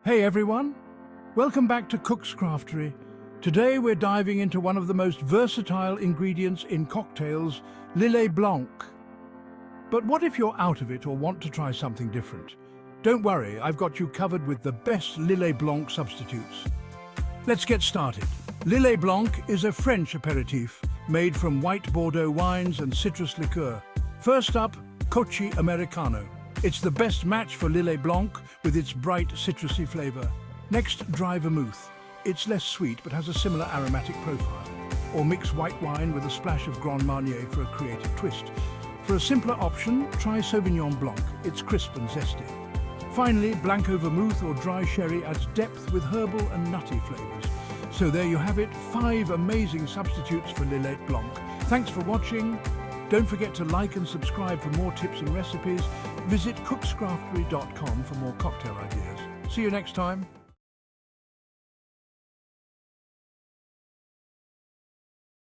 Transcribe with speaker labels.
Speaker 1: Hey everyone, welcome back to Cook's Craftery. Today we're diving into one of the most versatile ingredients in cocktails, Lillet Blanc. But what if you're out of it or want to try something different? Don't worry, I've got you covered with the best Lillet Blanc substitutes. Let's get started. Lillet Blanc is a French aperitif made from white Bordeaux wines and citrus liqueur. First up, Cocchi Americano. It's the best match for Lillet Blanc with its bright citrusy flavor. Next, dry Vermouth. It's less sweet but has a similar aromatic profile. Or mix white wine with a splash of Grand Marnier for a creative twist. For a simpler option, try Sauvignon Blanc. It's crisp and zesty. Finally, Blanco Vermouth or dry sherry adds depth with herbal and nutty flavors. So there you have it, 5 amazing substitutes for Lillet Blanc. Thanks for watching. Don't forget to like and subscribe for more tips and recipes. Visit cookscraftery.com for more cocktail ideas. See you next time.